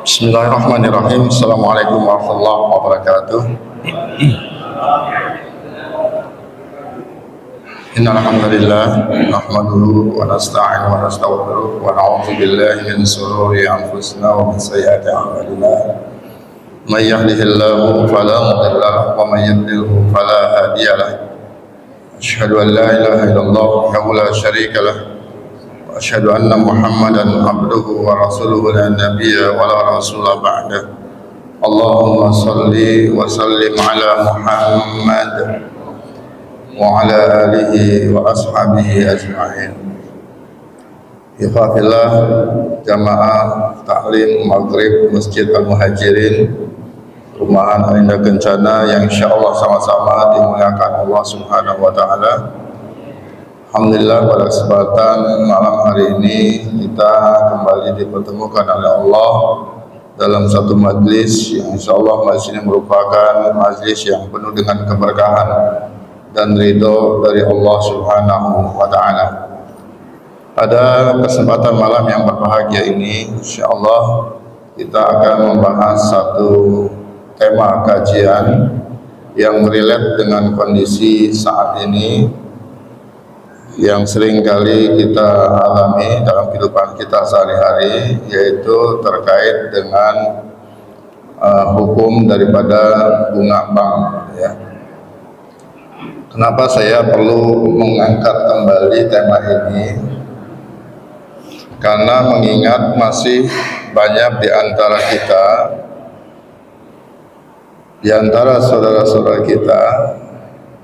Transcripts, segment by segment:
Bismillahirrahmanirrahim. Assalamualaikum warahmatullahi wabarakatuh. Innal hamdalillah nahmaduhu wa nasta'inuhu wa nastaghfiruh wa na'udzu billahi min shururi anfusina wa min sayyiati a'malina. May yahdihillahu fala mudilla lahu wa may yudlilhu fala hadiya lahu. Asyhadu an la ilaha illallah wahdahu la syarika lahu. Asyhadu anna Muhammadan abduhu wa rasuluhu la nabiyya wa la rasula ba'da. Allahumma salli wa sallim ala Muhammad wa ala alihi wa ashabihi ajma'in. Ikhwafillah jamaah taklim maghrib Masjid Al-Muhajirin Rumahan Alinda Kencana yang insyaallah sama-sama dimuliakan Allah Subhanahu wa taala. Alhamdulillah pada kesempatan malam hari ini kita kembali dipertemukan oleh Allah dalam satu majlis yang insyaallah majlis ini merupakan majlis yang penuh dengan keberkahan dan ridho dari Allah Subhanahu wa taala. Pada kesempatan malam yang berbahagia ini insyaallah kita akan membahas satu tema kajian yang relate dengan kondisi saat ini yang sering kali kita alami dalam kehidupan kita sehari-hari, yaitu terkait dengan hukum daripada bunga bank, ya. Kenapa saya perlu mengangkat kembali tema ini? Karena mengingat masih banyak di antara kita, di antara saudara-saudara kita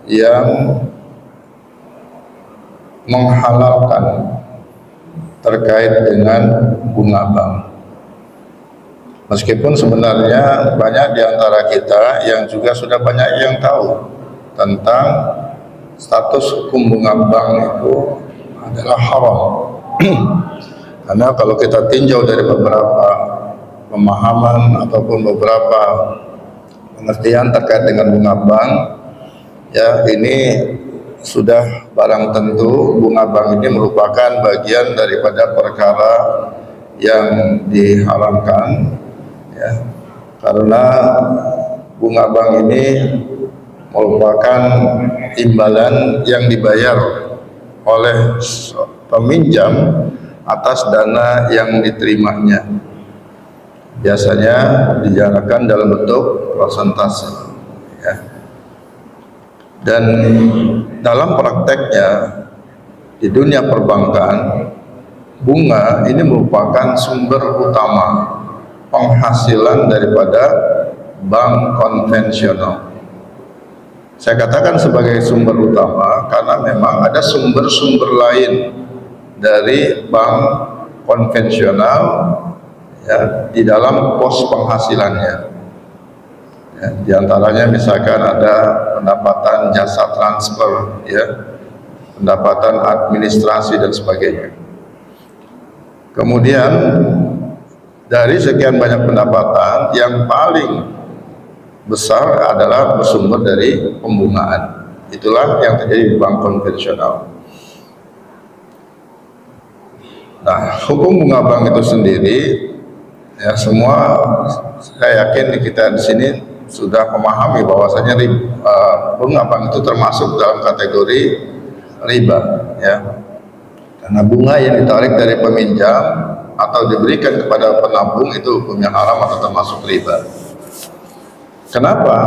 yang menghalalkan terkait dengan bunga bank. Meskipun sebenarnya banyak di antara kita yang juga sudah banyak yang tahu tentang status hukum bunga bank itu adalah haram. Karena kalau kita tinjau dari beberapa pemahaman ataupun beberapa pengertian terkait dengan bunga bank, ya ini sudah barang tentu bunga bank ini merupakan bagian daripada perkara yang diharamkan, ya, karena bunga bank ini merupakan imbalan yang dibayar oleh peminjam atas dana yang diterimanya. Biasanya dijalankan dalam bentuk persentase, ya. Dan dalam prakteknya di dunia perbankan, bunga ini merupakan sumber utama penghasilan daripada bank konvensional. Saya katakan sebagai sumber utama karena memang ada sumber-sumber lain dari bank konvensional, ya, di dalam pos penghasilannya. Ya, di antaranya misalkan ada pendapatan jasa transfer, ya, pendapatan administrasi dan sebagainya. Kemudian dari sekian banyak pendapatan, yang paling besar adalah bersumber dari pembungaan. Itulah yang terjadi di bank konvensional. Nah, hukum bunga bank itu sendiri, ya, semua saya yakin kita di sini sudah memahami bahwasanya bunga bank itu termasuk dalam kategori riba, ya. Karena bunga yang ditarik dari peminjam atau diberikan kepada penabung itu hukumnya haram atau termasuk riba. Kenapa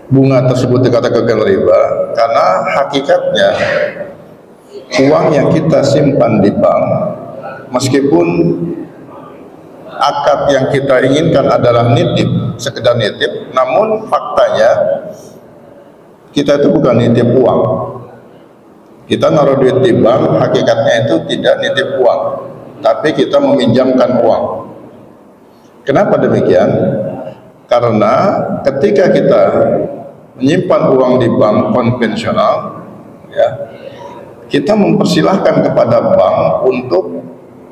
bunga tersebut dikatakan riba? Karena hakikatnya uang yang kita simpan di bank, meskipun akad yang kita inginkan adalah nitip, sekedar nitip, namun faktanya kita itu bukan nitip uang. Kita naruh duit di bank, hakikatnya itu tidak nitip uang, tapi kita meminjamkan uang. Kenapa demikian? Karena ketika kita menyimpan uang di bank konvensional, ya, kita mempersilahkan kepada bank untuk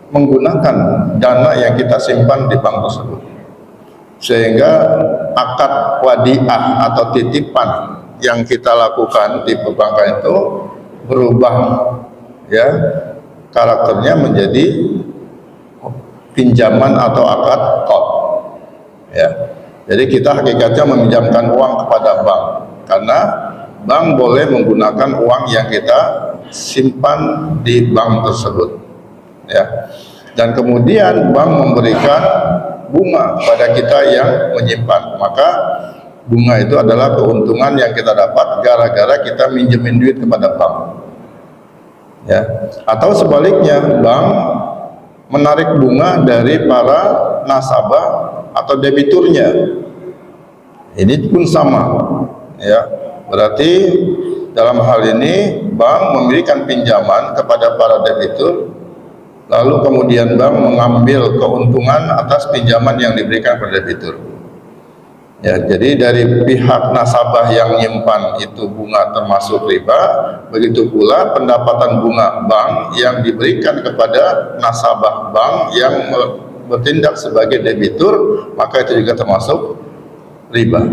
menggunakan dana yang kita simpan di bank tersebut, sehingga akad wadiah atau titipan yang kita lakukan di perbankan itu berubah, ya, karakternya menjadi pinjaman atau akad qard. Ya. Jadi kita hakikatnya meminjamkan uang kepada bank karena bank boleh menggunakan uang yang kita simpan di bank tersebut. Ya. Dan kemudian bank memberikan bunga pada kita yang menyimpan. Maka bunga itu adalah keuntungan yang kita dapat gara-gara kita minjemin duit kepada bank. Ya. Atau sebaliknya, bank menarik bunga dari para nasabah atau debiturnya. Ini pun sama, ya. Berarti dalam hal ini bank memberikan pinjaman kepada para debitur, lalu kemudian bank mengambil keuntungan atas pinjaman yang diberikan kepada debitur. Ya, jadi dari pihak nasabah yang nyimpan itu bunga termasuk riba, begitu pula pendapatan bunga bank yang diberikan kepada nasabah bank yang bertindak sebagai debitur, maka itu juga termasuk riba.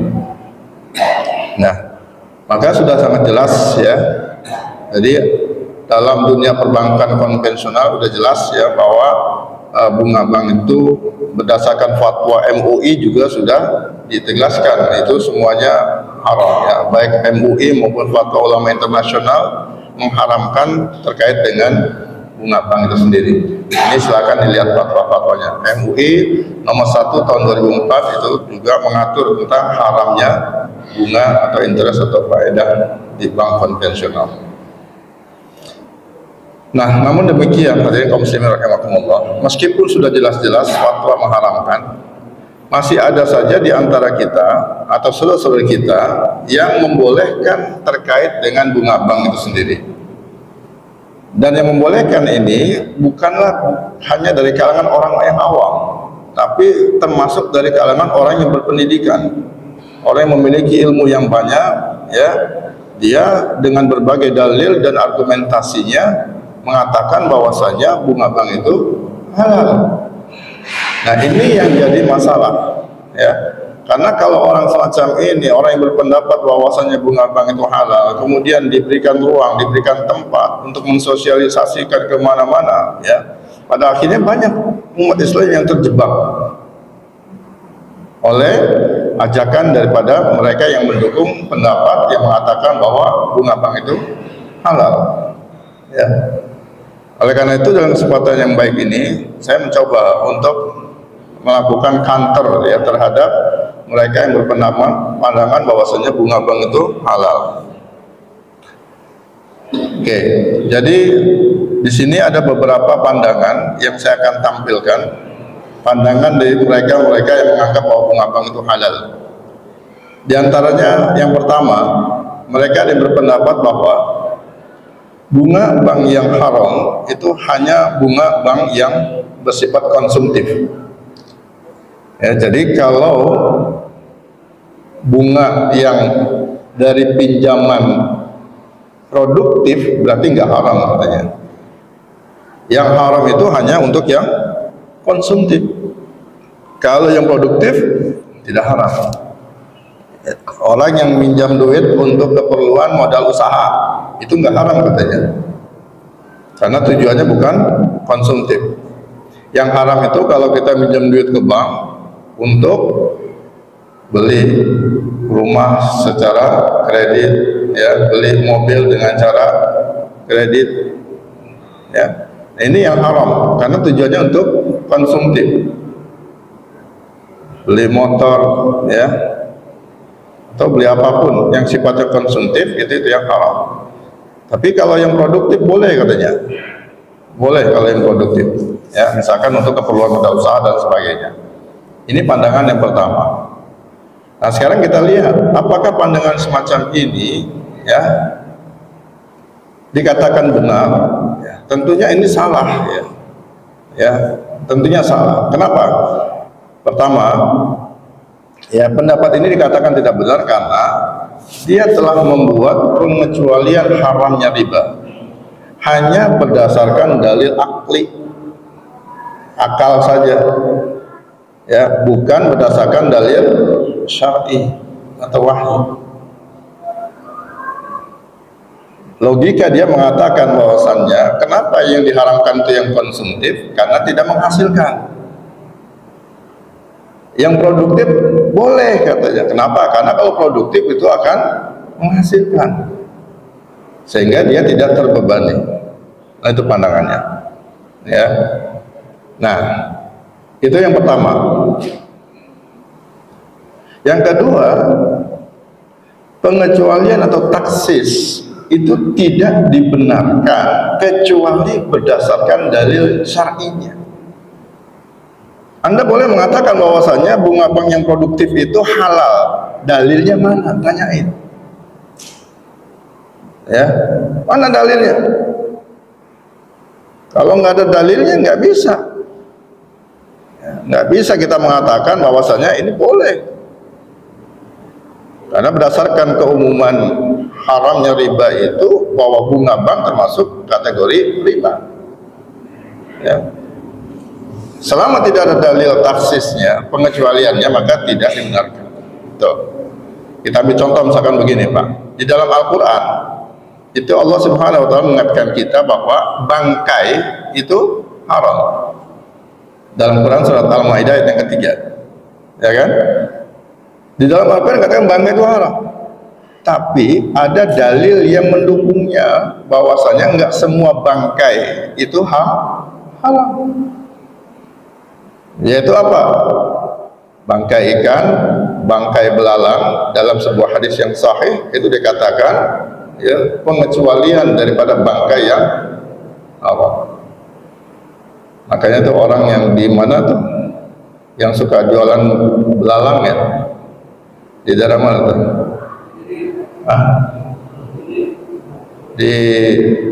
Nah, maka sudah sangat jelas ya. Jadi dalam dunia perbankan konvensional sudah jelas ya bahwa bunga bank itu berdasarkan fatwa MUI juga sudah ditegaskan itu semuanya haram ya, baik MUI maupun fatwa ulama internasional mengharamkan terkait dengan bunga bank itu sendiri. Ini silakan dilihat fatwa-fatwanya. MUI nomor 1 tahun 2004 itu juga mengatur tentang haramnya bunga atau interest atau faedah di bank konvensional. Nah, namun demikian hadirin kaum muslimin rahimakumullah, meskipun sudah jelas-jelas fatwa mengharamkan, masih ada saja di antara kita atau saudara-saudara kita yang membolehkan terkait dengan bunga bank itu sendiri. Dan yang membolehkan ini bukanlah hanya dari kalangan orang yang awam, tapi termasuk dari kalangan orang yang berpendidikan, orang yang memiliki ilmu yang banyak, ya, dia dengan berbagai dalil dan argumentasinya mengatakan bahwasanya bunga bank itu halal. Nah, ini yang jadi masalah, ya. Karena kalau orang semacam ini, orang yang berpendapat bahwasanya bunga bank itu halal, kemudian diberikan ruang, diberikan tempat untuk mensosialisasikan kemana-mana, ya, pada akhirnya banyak umat Islam yang terjebak oleh ajakan daripada mereka yang mendukung pendapat yang mengatakan bahwa bunga bank itu halal, ya. Oleh karena itu dalam kesempatan yang baik ini saya mencoba untuk melakukan counter ya terhadap mereka yang berpandangan bahwasanya bunga bank itu halal. Oke, jadi di sini ada beberapa pandangan yang saya akan tampilkan, pandangan dari mereka yang menganggap bahwa bunga bank itu halal. Di antaranya yang pertama, mereka yang berpendapat bahwa bunga bank yang haram itu hanya bunga bank yang bersifat konsumtif. Ya, jadi kalau bunga yang dari pinjaman produktif berarti nggak haram katanya. Yang haram itu hanya untuk yang konsumtif. Kalau yang produktif tidak haram. Orang yang minjam duit untuk keperluan modal usaha itu nggak haram katanya, karena tujuannya bukan konsumtif. Yang haram itu kalau kita minjam duit ke bank untuk beli rumah secara kredit, ya, beli mobil dengan cara kredit, ya. Ini yang haram karena tujuannya untuk konsumtif, beli motor, ya, atau beli apapun yang sifatnya konsumtif itu yang haram. Tapi kalau yang produktif boleh katanya, boleh kalau yang produktif, ya, misalkan untuk keperluan modal usaha dan sebagainya. Ini pandangan yang pertama. Nah, sekarang kita lihat apakah pandangan semacam ini, ya, dikatakan benar. Ya, tentunya ini salah, ya, ya, tentunya salah. Kenapa? Pertama, ya, pendapat ini dikatakan tidak benar karena dia telah membuat pengecualian haramnya riba hanya berdasarkan dalil akli, akal saja, ya, bukan berdasarkan dalil syar'i atau wahyu. Logika dia mengatakan bahwasannya kenapa yang diharamkan itu yang konsumtif, karena tidak menghasilkan. Yang produktif boleh katanya. Kenapa? Karena kalau produktif itu akan menghasilkan, sehingga dia tidak terbebani. Nah, itu pandangannya. Ya. Nah, itu yang pertama. Yang kedua, pengecualian atau taksis itu tidak dibenarkan kecuali berdasarkan dalil syar'inya. Anda boleh mengatakan bahwasanya bunga bank yang produktif itu halal. Dalilnya mana? Tanyain. Ya, mana dalilnya? Kalau nggak ada dalilnya nggak bisa. Ya, nggak bisa kita mengatakan bahwasanya ini boleh. Karena berdasarkan keumuman haramnya riba itu, bahwa bunga bank termasuk kategori riba. Ya. Selama tidak ada dalil taksisnya, pengecualiannya, maka tidak dibenarkan. Tuh. Kita ambil contoh misalkan begini, Pak. Di dalam Al-Quran itu Allah Subhanahu wa taala mengingatkan kita bahwa bangkai itu haram. Dalam Quran surat Al-Maidah ayat yang ketiga. Ya kan? Di dalam Al-Quran katakan bangkai itu haram. Tapi ada dalil yang mendukungnya, bahwasanya enggak semua bangkai itu halal. Yaitu apa? Bangkai ikan, bangkai belalang. Dalam sebuah hadis yang sahih itu dikatakan, ya, pengecualian daripada bangkai yang haram. Makanya tuh orang yang di mana tuh yang suka jualan belalang, ya, di daerah mana tuh? Di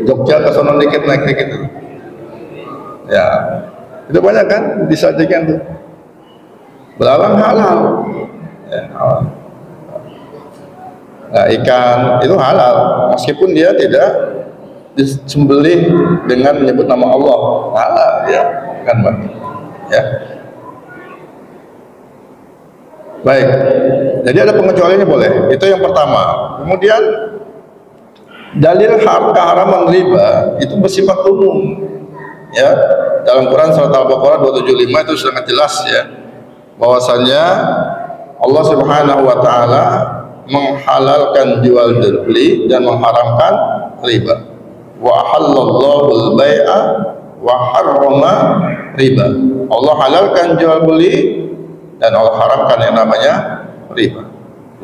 Jogja ke sono dikit, naik dikit tuh. Ya, itu banyak kan disajikan tuh belalang halal. Ya, halal. Nah, ikan itu halal meskipun dia tidak disembelih dengan menyebut nama Allah, halal, ya kan, Pak? Ya. Baik, jadi ada pengecualiannya boleh. Itu yang pertama. Kemudian dalil keharaman riba itu bersifat umum. Ya, dalam Quran surat Al-Baqarah 275 itu sangat jelas, ya, bahwasanya Allah Subhanahu wa taala menghalalkan jual beli dan mengharamkan riba. Wa halallahu al-bai'a wa harrama riba. Allah halalkan jual beli dan Allah haramkan yang namanya riba.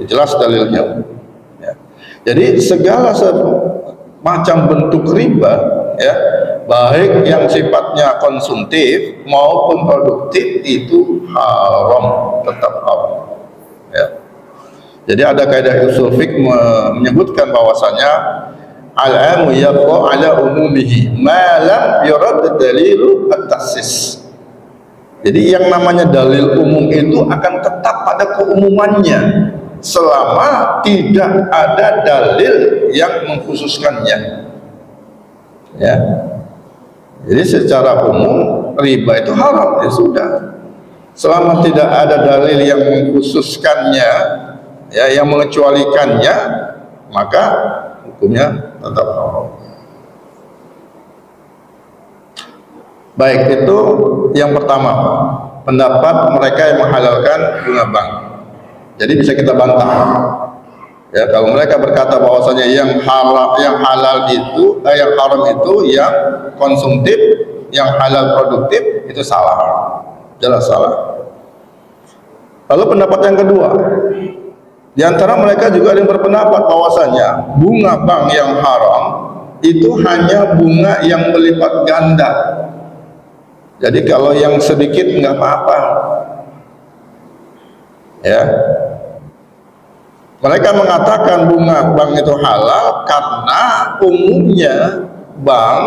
Jelas dalilnya. Ya. Jadi segala macam bentuk riba, ya, baik yang sifatnya konsumtif maupun produktif itu haram, tetap haram. Ya. Jadi ada kaidah usul fiqh menyebutkan bahwasanya al-amu yabqa ala umumihi ma lam yurad dalilu at-takhsis. Jadi yang namanya dalil umum itu akan tetap pada keumumannya selama tidak ada dalil yang mengkhususkannya. Ya. Jadi secara umum riba itu haram, ya sudah. Selama tidak ada dalil yang mengkhususkannya, ya, yang mengecualikannya, maka hukumnya tetap haram. Baik, itu yang pertama, pendapat mereka yang menghalalkan bunga bank. Jadi bisa kita bantah. Ya, kalau mereka berkata bahwasanya yang halal itu, yang haram itu yang konsumtif, yang halal produktif, itu salah. Jelas salah. Lalu pendapat yang kedua, di antara mereka juga ada yang berpendapat bahwasanya bunga bank yang haram itu hanya bunga yang berlipat ganda. Jadi kalau yang sedikit nggak apa-apa. Ya. Mereka mengatakan bunga bank itu halal karena umumnya bank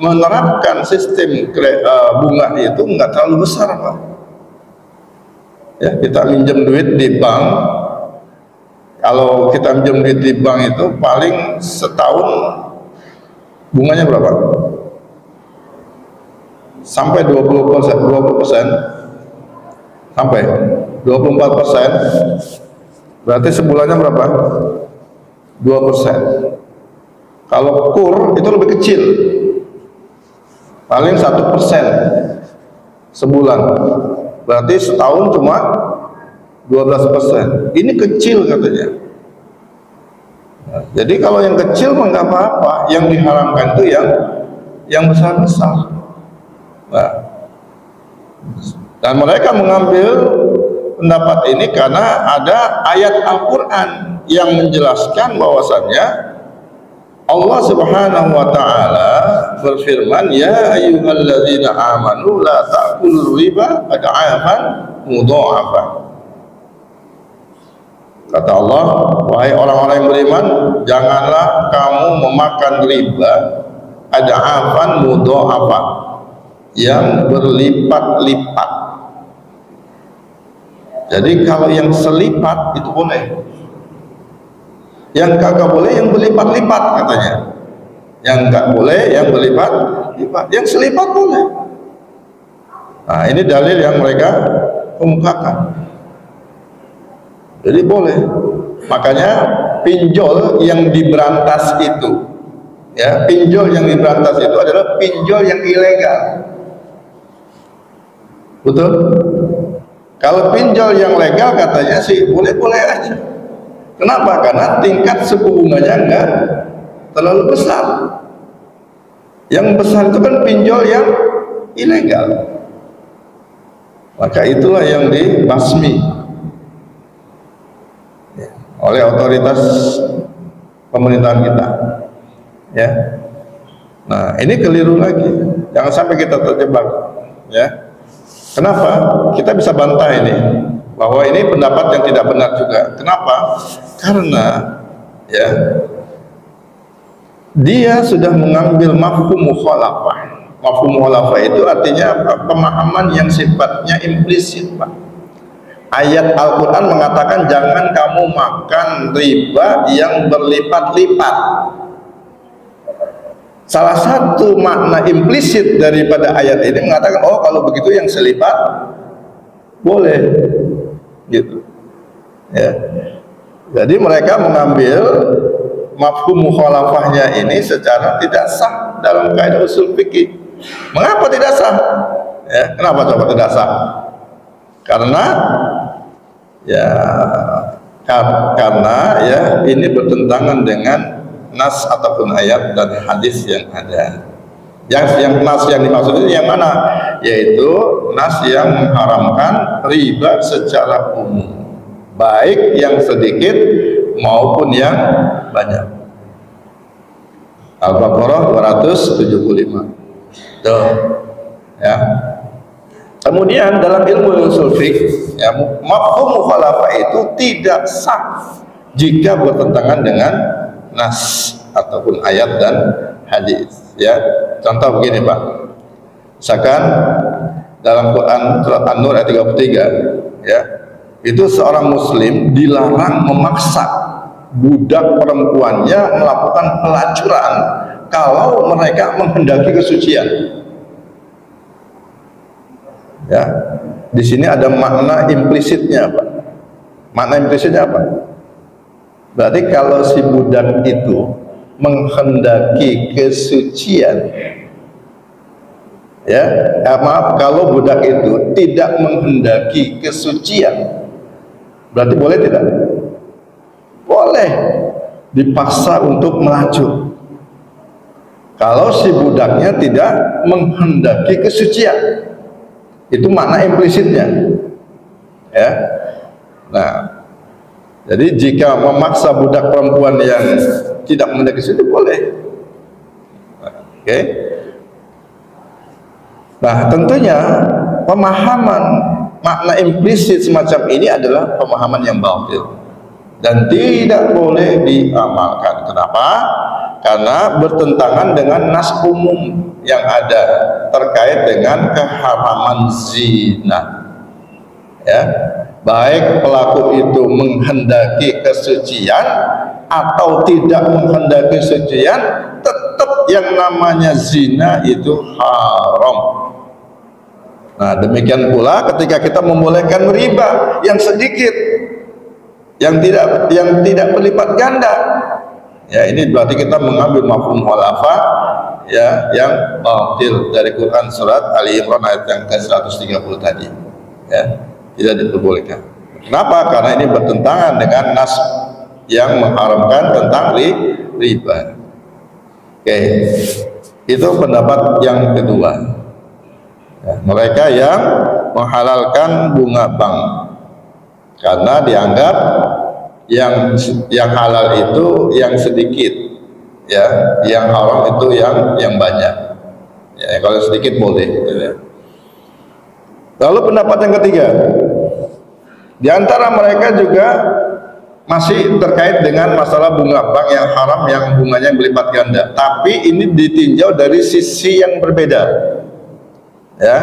menerapkan sistem bunga itu nggak terlalu besar, Pak. Ya, kita minjem duit di bank. Kalau kita minjem duit di bank itu paling setahun bunganya berapa? Sampai 20%, sampai 24%. Berarti sebulannya berapa? 2%. Kalau kur itu lebih kecil, paling 1% sebulan. berarti setahun cuma 12%. Ini kecil katanya. Nah, jadi kalau yang kecil mah nggak apa-apa, yang diharamkan itu yang besar-besar. Nah, dan mereka mengambil pendapat ini karena ada ayat Al-Quran yang menjelaskan bahwasannya Allah Subhanahu wa ta'ala berfirman, ya ayyuhalladzina amanu la ta'kulur riba ad'afan mudha'afan. Kata Allah, wahai orang-orang yang beriman, janganlah kamu memakan riba ad'afan mudha'afan, yang berlipat-lipat. Jadi kalau yang selipat itu boleh, yang kagak boleh yang berlipat-lipat katanya. Yang nggak boleh yang berlipat-lipat, yang selipat boleh. Nah, ini dalil yang mereka kemukakan. Jadi boleh. Makanya pinjol yang diberantas itu, ya, pinjol yang diberantas itu adalah pinjol yang ilegal. Betul? Kalau pinjol yang legal katanya sih boleh-boleh aja. Kenapa? Karena tingkat suku bunganya enggak terlalu besar. Yang besar itu kan pinjol yang ilegal. Maka itulah yang dibasmi oleh otoritas pemerintahan kita. Ya. Nah, ini keliru lagi. Jangan sampai kita terjebak. Ya. Kenapa? Kita bisa bantah ini bahwa ini pendapat yang tidak benar juga. Kenapa? Karena ya dia sudah mengambil mafhum mukhalafah. Mafhum mukhalafah itu artinya pemahaman yang sifatnya implisit, Pak. Ayat Al-Quran mengatakan jangan kamu makan riba yang berlipat-lipat. Salah satu makna implisit daripada ayat ini mengatakan, oh kalau begitu yang selipat boleh, gitu. Ya. Jadi mereka mengambil mafhum mukhalafahnya ini secara tidak sah dalam kaidah usul fikih. Mengapa tidak sah? Ya, kenapa coba tidak sah? Karena ya ini bertentangan dengan nas ataupun ayat dan hadis yang ada. Yang nas yang dimaksud ini yang mana? Yaitu nas yang mengharamkan riba secara umum, baik yang sedikit maupun yang banyak. Al-Baqarah 275. Tuh. Ya. Kemudian dalam ilmu usul fiqh, ya, mafhum mukhalafah itu tidak sah jika bertentangan dengan nas ataupun ayat dan hadis. Ya, contoh begini, Pak. Misalkan dalam Quran surat An-Nur ayat 33, ya, itu seorang muslim dilarang memaksa budak perempuannya melakukan pelacuran kalau mereka menghendaki kesucian. Ya, di sini ada makna implisitnya, Pak. Makna implisitnya apa? Berarti kalau si budak itu menghendaki kesucian, ya, maaf, kalau budak itu tidak menghendaki kesucian, berarti boleh tidak? Boleh dipaksa untuk melacur. Kalau si budaknya tidak menghendaki kesucian, itu makna implisitnya, ya. Nah, jadi jika memaksa budak perempuan yang tidak menghendaki itu boleh. Oke. Nah, tentunya pemahaman makna implisit semacam ini adalah pemahaman yang batil dan tidak boleh diamalkan. Kenapa? Karena bertentangan dengan nas umum yang ada terkait dengan keharaman zina. Ya, baik pelaku itu menghendaki kesucian atau tidak menghendaki kesucian, tetap yang namanya zina itu haram. Nah, demikian pula ketika kita membolehkan riba yang sedikit, yang tidak berlipat ganda, ya ini berarti kita mengambil mafhum mukhalafah, ya, yang batil dari Quran surat Ali Imran ayat yang ke-130 tadi. ya, tidak diperbolehkan. Kenapa? Karena ini bertentangan dengan nas yang mengharamkan tentang riba. Oke, itu pendapat yang kedua. Ya, mereka yang menghalalkan bunga bank karena dianggap yang halal itu yang sedikit, ya, yang haram itu yang banyak. Ya, kalau sedikit boleh. Gitu ya. Lalu pendapat yang ketiga, di antara mereka juga masih terkait dengan masalah bunga bank yang haram, yang bunganya berlipat ganda. Tapi ini ditinjau dari sisi yang berbeda. Ya,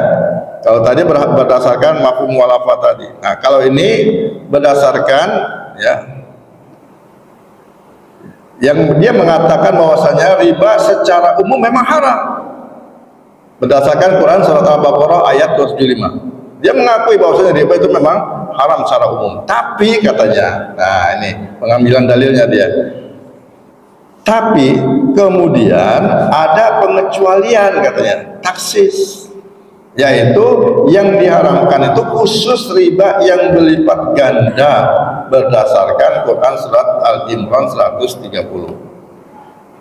kalau tadi berdasarkan mafhum mukhalafa tadi. Nah, kalau ini berdasarkan, ya, yang dia mengatakan bahwasanya riba secara umum memang haram. Berdasarkan Quran surat Al-Baqarah ayat 275. Dia mengakui bahwasanya riba itu memang haram secara umum. Tapi katanya, nah ini pengambilan dalilnya dia. Tapi kemudian ada pengecualian katanya, taksis. Yaitu yang diharamkan itu khusus riba yang berlipat ganda berdasarkan Quran surat Al-Imran 130.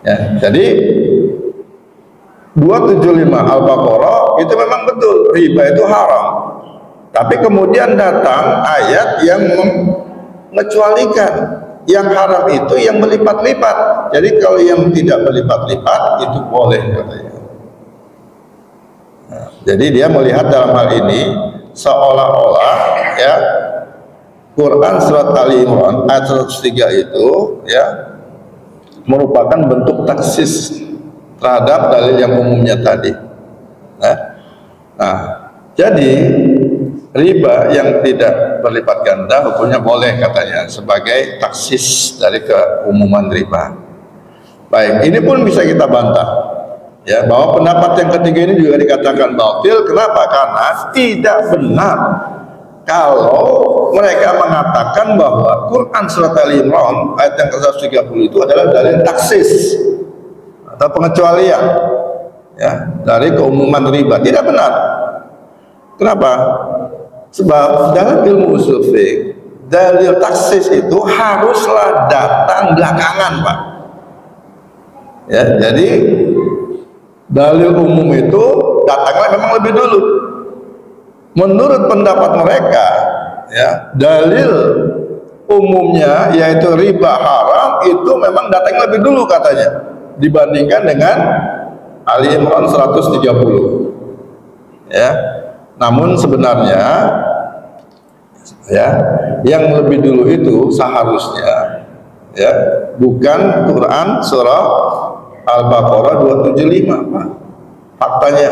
Ya, jadi 275 Al-Baqarah itu memang betul riba itu haram. Tapi kemudian datang ayat yang mengecualikan yang haram itu yang berlipat-lipat. Jadi kalau yang tidak berlipat-lipat itu boleh katanya. Nah, jadi dia melihat dalam hal ini seolah-olah, ya, Quran surat Ali Imran ayat 103 itu, ya, merupakan bentuk taksis terhadap dalil yang umumnya tadi. Nah, jadi riba yang tidak berlipat ganda hukumnya boleh katanya sebagai taksis dari keumuman riba. Baik, ini pun bisa kita bantah, ya, bahwa pendapat yang ketiga ini juga dikatakan batil. Kenapa? Karena tidak benar kalau mereka mengatakan bahwa Quran surat Al-Imran ayat yang ke-130 itu adalah dalil taksis atau pengecualian, ya, dari keumuman riba. Tidak benar. Kenapa? Sebab dalam ilmu usul fiqh dalil taksis itu haruslah datang belakangan, Pak. Ya, jadi dalil umum itu datanglah memang lebih dulu. Menurut pendapat mereka, ya, dalil umumnya yaitu riba haram itu memang datang lebih dulu katanya dibandingkan dengan Ali Imran 130. Ya. Namun sebenarnya, ya, yang lebih dulu itu seharusnya, ya, bukan Quran surah Al-Baqarah 275, Pak, faktanya.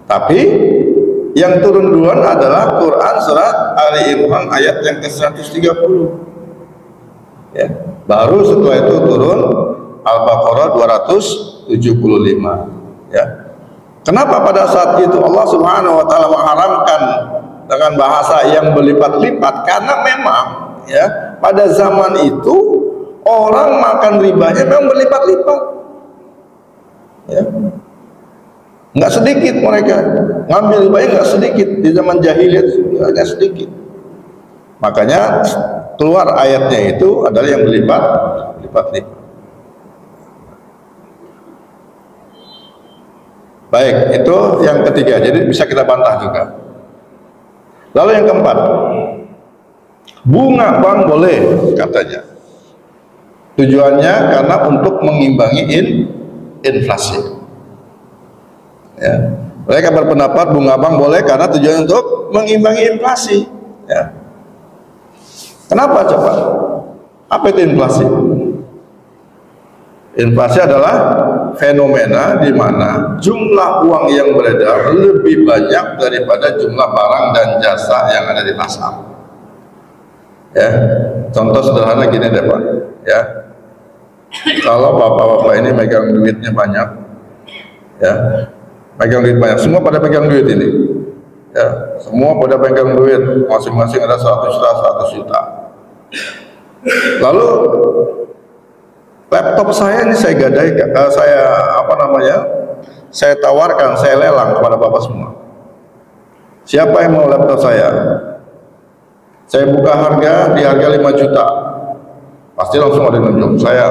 Tapi yang turun duluan adalah Quran surat Ali Imran ayat yang ke-130. Ya, baru setelah itu turun Al-Baqarah 275. Ya. Kenapa pada saat itu Allah Subhanahu wa taala mengharamkan dengan bahasa yang berlipat-lipat? Karena memang, ya, pada zaman itu orang makan ribanya memang berlipat-lipat. Ya. Nggak sedikit mereka ngambil ribanya, nggak sedikit di zaman jahiliyah, nggak sedikit. Makanya keluar ayatnya itu adalah yang berlipat-lipat. Baik, itu yang ketiga. Jadi bisa kita bantah juga. Lalu yang keempat, bunga bank boleh katanya. Tujuannya karena untuk mengimbangi inflasi. Ya. Mereka berpendapat bunga bank boleh karena tujuan untuk mengimbangi inflasi. Ya. Kenapa coba? Apa itu inflasi? Inflasi adalah fenomena di mana jumlah uang yang beredar lebih banyak daripada jumlah barang dan jasa yang ada di pasar. Ya, contoh sederhana gini deh, Pak. Ya, kalau bapak-bapak ini megang duitnya banyak, ya, pegang duit banyak, semua pada pegang duit ini. Ya, semua pada pegang duit, masing-masing ada 100 juta, 100 juta. Lalu laptop saya ini saya gadaikan, saya tawarkan, saya lelang kepada bapak semua. Siapa yang mau laptop saya? Saya buka harga, di harga 5 juta. Pasti langsung ada yang nunjuk saya.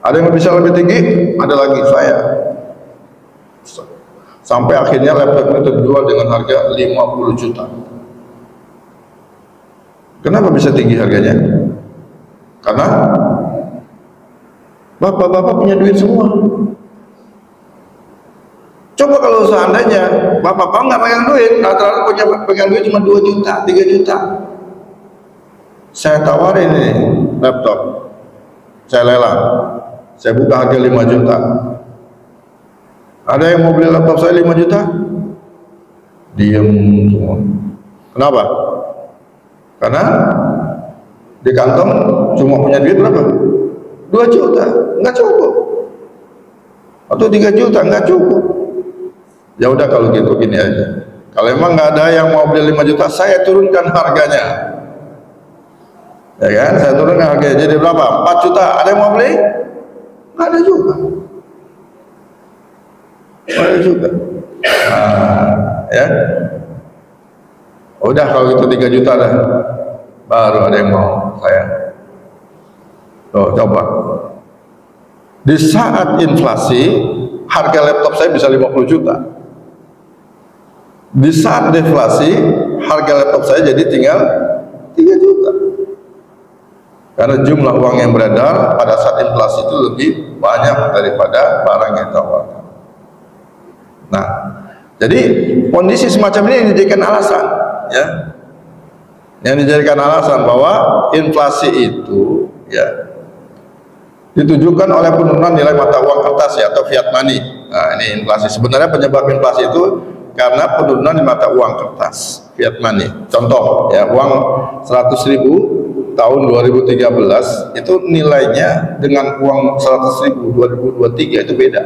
Ada yang bisa lebih tinggi, ada lagi saya. Sampai akhirnya laptop itu terjual dengan harga 50 juta. Kenapa bisa tinggi harganya? Karena bapak-bapak punya duit semua. Coba kalau seandainya bapak-bapak nggak pegang duit, rata-rata punya pegang duit cuma 2 juta, 3 juta. Saya tawarin ini laptop, saya lelang, saya buka harga 5 juta. Ada yang mau beli laptop saya 5 juta? Diam semua. Kenapa? Karena di kantong cuma punya duit berapa? 2 juta, nggak cukup. Atau 3 juta, nggak cukup. Ya udah kalau gitu gini aja. Kalau emang nggak ada yang mau beli 5 juta, saya turunkan harganya. Ya kan? Saya turunkan harganya jadi berapa? 4 juta. Ada yang mau beli? Nggak ada juga. Nggak ada juga. Nah, ya. Udah kalau gitu 3 juta dah. Baru ada yang mau saya. Tuh, coba. Di saat inflasi, harga laptop saya bisa 50 juta. Di saat deflasi, harga laptop saya jadi tinggal 3 juta. Karena jumlah uang yang beredar pada saat inflasi itu lebih banyak daripada barang yang ditawarkan. Nah, jadi kondisi semacam ini yang dijadikan alasan, ya. Yang dijadikan alasan bahwa inflasi itu, ya, ditujukan oleh penurunan nilai mata uang kertas, ya, atau fiat money. Nah, ini inflasi. Sebenarnya penyebab inflasi itu karena penurunan di mata uang kertas, fiat money. Contoh, ya, uang 100.000 tahun 2013 itu nilainya dengan uang 100.000 2023 itu beda,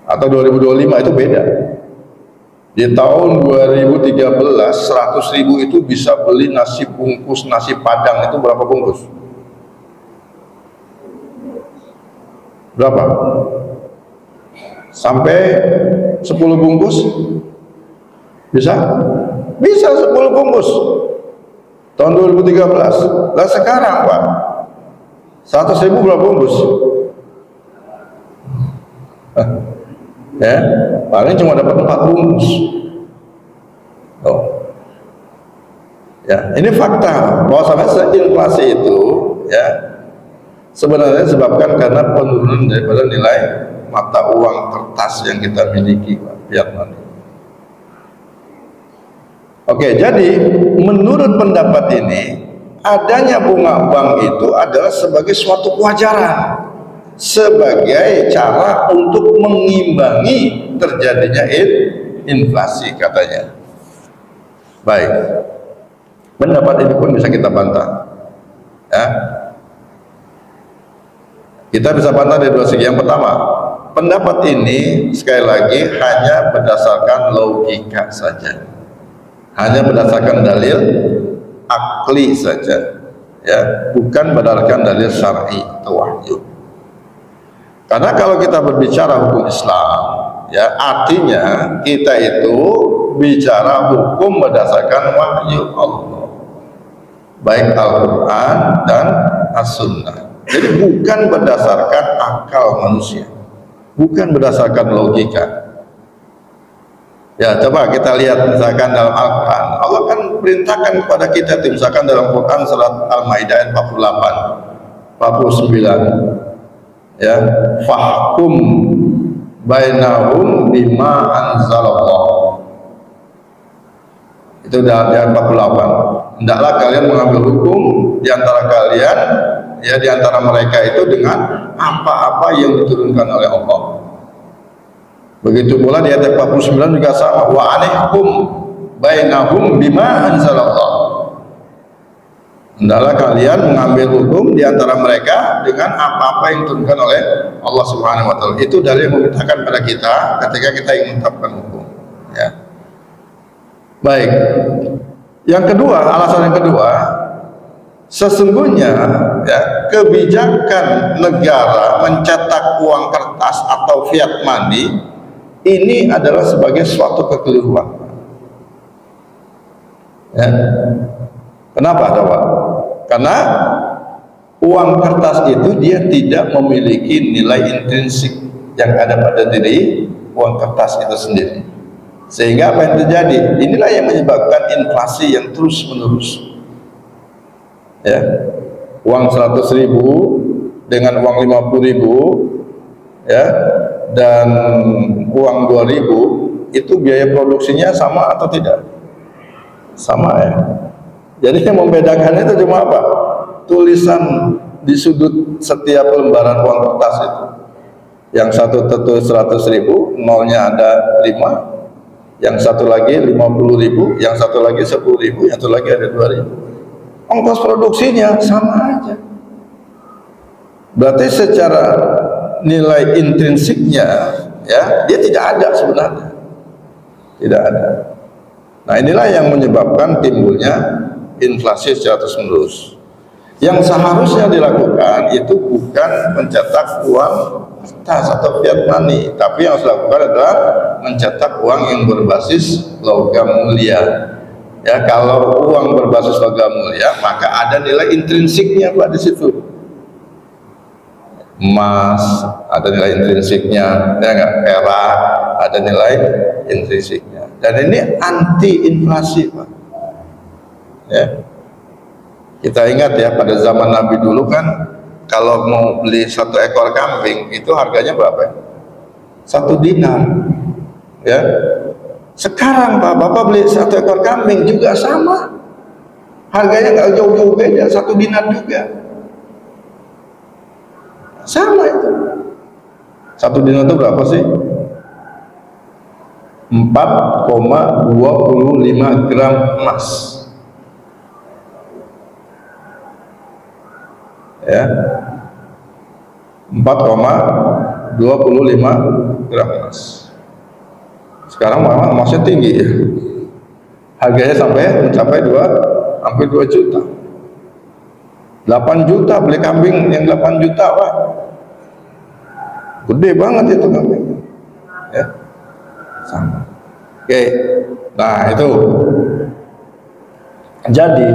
atau 2025 itu beda. Di tahun 2013 100.000 itu bisa beli nasi bungkus nasi padang itu berapa bungkus? Berapa? Sampai 10 bungkus? Bisa? Bisa 10 bungkus tahun 2013. Lah sekarang Pak, 100.000 berapa bungkus? Ya, paling cuma dapat 4 bungkus. Oh. Ya, ini fakta bahwa sampai inflasi itu, ya, sebenarnya disebabkan karena penurunan daripada nilai mata uang kertas yang kita miliki, Pak, fiat money. Oke, jadi menurut pendapat ini, adanya bunga bank itu adalah sebagai suatu kewajaran, sebagai cara untuk mengimbangi terjadinya inflasi, katanya. Baik, pendapat ini pun bisa kita bantah, ya. Kita bisa bantah dari dua segi. Yang pertama, pendapat ini sekali lagi hanya berdasarkan logika saja, hanya berdasarkan dalil akli saja, ya, bukan berdasarkan dalil syar'i atau wahyu. Karena kalau kita berbicara hukum Islam, ya, artinya kita itu bicara hukum berdasarkan wahyu Allah, baik Al-Quran dan As-Sunnah. Jadi bukan berdasarkan akal manusia, bukan berdasarkan logika. Ya, coba kita lihat misalkan dalam Al-Quran, Allah kan perintahkan kepada kita, misalkan dalam Quran surat Al-Maidah ayat 48, 49, ya, fahkum bainahum bima anzalallah. Itu dari ayat 48. Hendaklah kalian mengambil hukum di antara kalian, ya, di antara mereka itu dengan apa-apa yang diturunkan oleh Allah. Begitu pula di ayat 49 juga sama, wa anihkum bainahum bima anzalallah. Hendaklah kalian mengambil hukum di antara mereka dengan apa-apa yang diturunkan oleh Allah Subhanahu wa taala. Itu dalil yang memerintahkan pada kita ketika kita ingin menetapkan hukum, ya. Baik. Yang kedua, alasan yang kedua, sesungguhnya, ya, kebijakan negara mencetak uang kertas atau fiat money ini adalah sebagai suatu kekeliruan. Ya. Kenapa coba? Karena uang kertas itu dia tidak memiliki nilai intrinsik yang ada pada diri uang kertas itu sendiri. Sehingga apa yang terjadi? Inilah yang menyebabkan inflasi yang terus menerus. Ya, uang 100.000 dengan uang 50.000, ya, dan uang 2.000 itu biaya produksinya sama atau tidak? Sama, ya. Jadi yang membedakannya itu cuma apa? Tulisan di sudut setiap lembaran uang kertas itu. Yang satu tertulis 100.000, nolnya ada 5. Yang satu lagi 50.000, yang satu lagi 10.000, yang satu lagi ada 2.000. Ongkos produksinya sama aja. Berarti secara nilai intrinsiknya, ya, dia tidak ada sebenarnya, tidak ada. Nah, inilah yang menyebabkan timbulnya inflasi secara terus-menerus. Yang seharusnya dilakukan itu bukan mencetak uang kertas atau fiat money, tapi yang harus dilakukan adalah mencetak uang yang berbasis logam mulia. Ya, kalau uang berbasis logam mulia, maka ada nilai intrinsiknya Pak di situ. Emas ada nilai intrinsiknya, ya enggak? Perak ada nilai intrinsiknya. Dan ini anti inflasi, Pak. Ya. Kita ingat ya, pada zaman Nabi dulu kan kalau mau beli 1 ekor kambing itu harganya berapa? 1 dinar. Ya. Sekarang Pak, Bapak beli 1 ekor kambing juga sama. Harganya nggak jauh-jauh beda, 1 dinar juga. Sama itu. 1 dinar itu berapa sih? 4,25 gram emas. Ya, 4,25 gram emas. Sekarang malah emasnya tinggi ya, harganya sampai mencapai hampir 2 juta. 8 juta beli kambing yang 8 juta Pak, gede banget itu kambing ya. Sama. Oke, nah itu jadi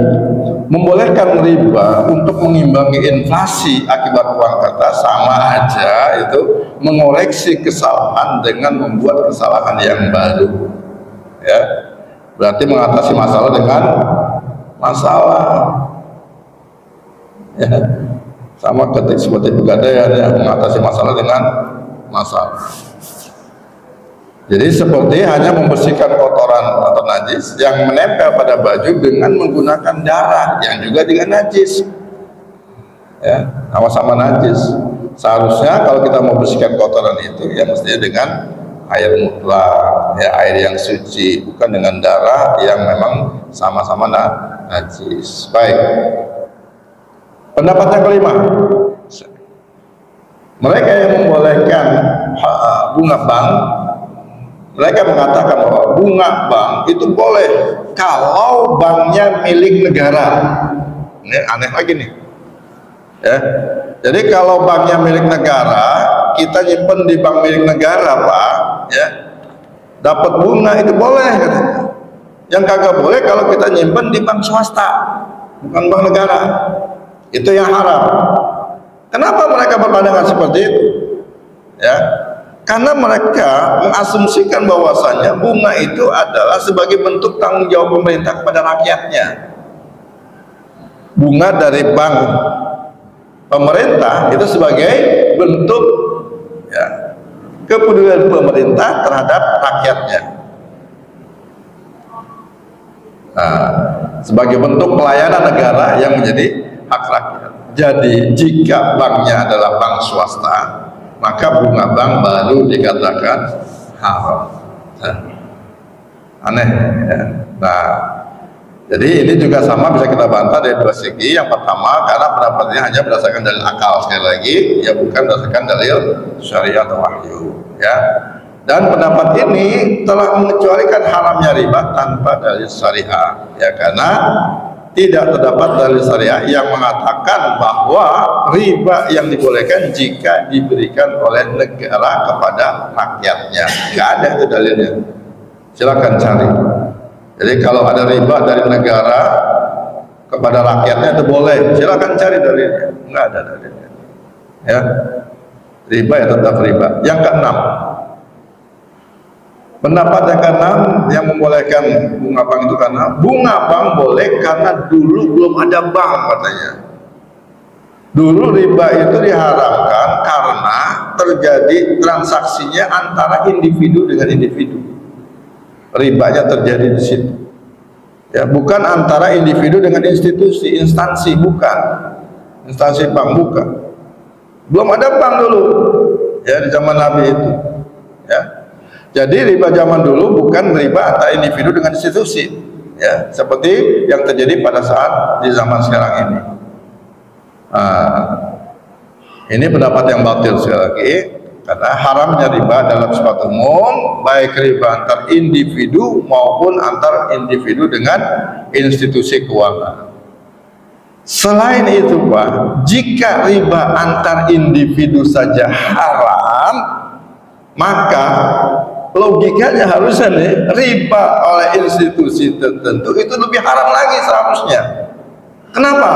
membolehkan riba untuk mengimbangi inflasi akibat uang kertas sama aja itu mengoreksi kesalahan dengan membuat kesalahan yang baru, ya. Berarti mengatasi masalah dengan masalah, ya. Sama seperti pegadaian ya, mengatasi masalah dengan masalah. Jadi seperti hanya membersihkan kotoran atau najis yang menempel pada baju dengan menggunakan darah yang juga dengan najis, ya, sama-sama najis. Seharusnya kalau kita mau bersihkan kotoran itu ya mestinya dengan air mutlak, ya, air yang suci, bukan dengan darah yang memang sama-sama najis. Baik. Pendapat yang kelima, mereka yang membolehkan bunga bank, mereka mengatakan bahwa bunga bank itu boleh kalau banknya milik negara. Ini aneh lagi nih, ya. Jadi kalau banknya milik negara, kita nyimpen di bank milik negara Pak, ya, dapat bunga itu boleh katanya. Yang kagak boleh kalau kita nyimpen di bank swasta, bukan bank negara. Itu yang haram. Kenapa mereka berpandangan seperti itu? Ya, karena mereka mengasumsikan bahwasannya bunga itu adalah sebagai bentuk tanggung jawab pemerintah kepada rakyatnya. Bunga dari bank pemerintah itu sebagai bentuk, ya, kepedulian pemerintah terhadap rakyatnya. Nah, sebagai bentuk pelayanan negara yang menjadi hak rakyat. Jadi jika banknya adalah bank swasta, maka bunga bank baru dikatakan haram. Aneh ya. Nah, jadi ini juga sama bisa kita bantah dari dua segi. Yang pertama karena pendapatnya hanya berdasarkan dalil akal, sekali lagi ya, bukan berdasarkan dalil syariat atau wahyu, ya. Dan pendapat ini telah mengecualikan haramnya riba tanpa dalil syariah, ya, karena tidak terdapat dalil syariah yang mengatakan bahwa riba yang dibolehkan jika diberikan oleh negara kepada rakyatnya. Nggak ada itu dalilnya. Silakan cari. Jadi kalau ada riba dari negara kepada rakyatnya itu boleh. Silakan cari dalilnya. Nggak ada dalilnya. Ya, riba ya tetap riba. Yang keenam, pendapat yang keenam yang membolehkan bunga bank itu karena bunga bank boleh karena dulu belum ada bank katanya. Dulu riba itu diharamkan karena terjadi transaksinya antara individu dengan individu. Ribanya terjadi di situ. Ya, bukan antara individu dengan institusi, instansi, bukan. Instansi bank bukan. Belum ada bank dulu. Ya, di zaman Nabi itu. Ya. Jadi riba zaman dulu bukan riba antara individu dengan institusi, ya, seperti yang terjadi pada saat di zaman sekarang ini. Ini pendapat yang batil sekali lagi, karena haramnya riba dalam sifat umum, baik riba antar individu maupun antar individu dengan institusi keuangan. Selain itu, Pak, jika riba antar individu saja haram, maka logikanya harusnya nih, riba oleh institusi tertentu itu lebih haram lagi seharusnya. Kenapa?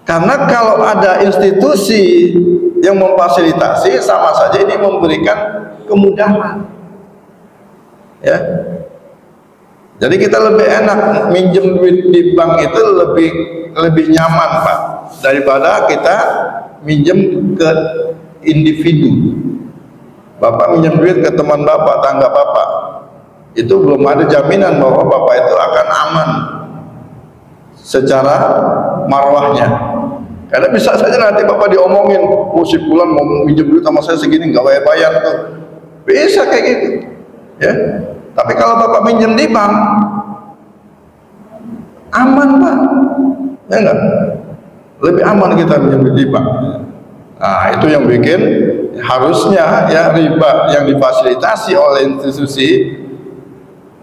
Karena kalau ada institusi yang memfasilitasi, sama saja ini memberikan kemudahan. Ya. Jadi kita lebih enak minjem duit di bank itu lebih nyaman, Pak, daripada kita minjem ke individu. Bapak minjem duit ke teman bapak, tangga bapak, itu belum ada jaminan bahwa bapak itu akan aman secara marwahnya. Karena bisa saja nanti bapak diomongin, oh si Fulan mau minjem duit sama saya segini, nggak bayar tuh, bisa kayak gitu, ya. Tapi kalau bapak minjem di bank, aman, Pak, ya enggak? Lebih aman kita minjem di bank. Nah, itu yang bikin harusnya ya riba yang difasilitasi oleh institusi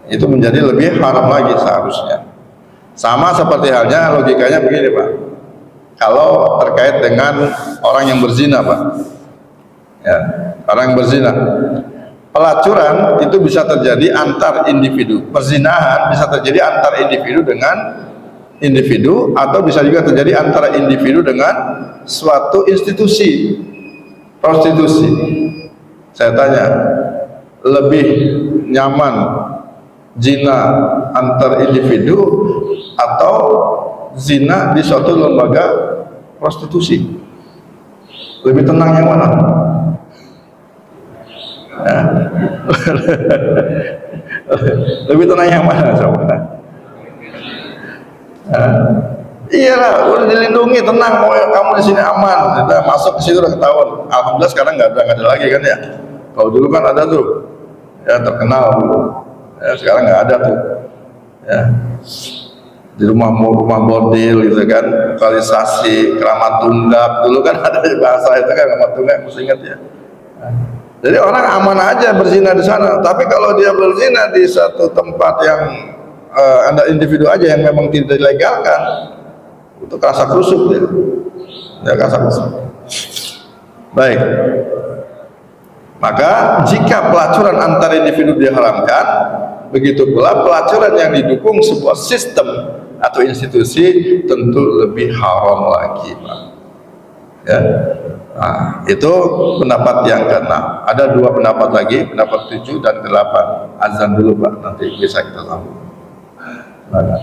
itu menjadi lebih haram lagi seharusnya. Sama seperti halnya logikanya begini, Pak. Kalau terkait dengan orang yang berzina, Pak, ya, orang yang berzina, pelacuran itu bisa terjadi antar individu, perzinahan bisa terjadi antar individu dengan individu, atau bisa juga terjadi antara individu dengan suatu institusi. Prostitusi, saya tanya, lebih nyaman zina antar individu atau zina di suatu lembaga prostitusi? Lebih tenang yang mana? Ya. Lebih tenang yang mana, saudara? Iyalah, udah dilindungi, tenang, mau kamu di sini aman. Udah masuk ke situ udah ketahuan. Alhamdulillah sekarang nggak ada lagi kan ya. Kalau dulu kan ada tuh, ya terkenal dulu. Ya, sekarang nggak ada tuh. Ya, di rumah bordil gitu kan, lokalisasi keramat tunggak. Dulu kan ada bahasa itu kan, keramat tunggak, mesti ingat ya. Jadi orang aman aja berzina di sana. Tapi kalau dia berzina di satu tempat yang ada individu aja yang memang tidak dilegalkan, itu kasak kusuk dia. Ya, kasak kusuk. Baik. Maka jika pelacuran antar individu diharamkan, begitu pula pelacuran yang didukung sebuah sistem atau institusi tentu lebih haram lagi, Pak. Ya. Nah, itu pendapat yang ke-6. Ada dua pendapat lagi, pendapat 7 dan ke-8. Azan dulu, Pak, nanti bisa kita sambung. Nah.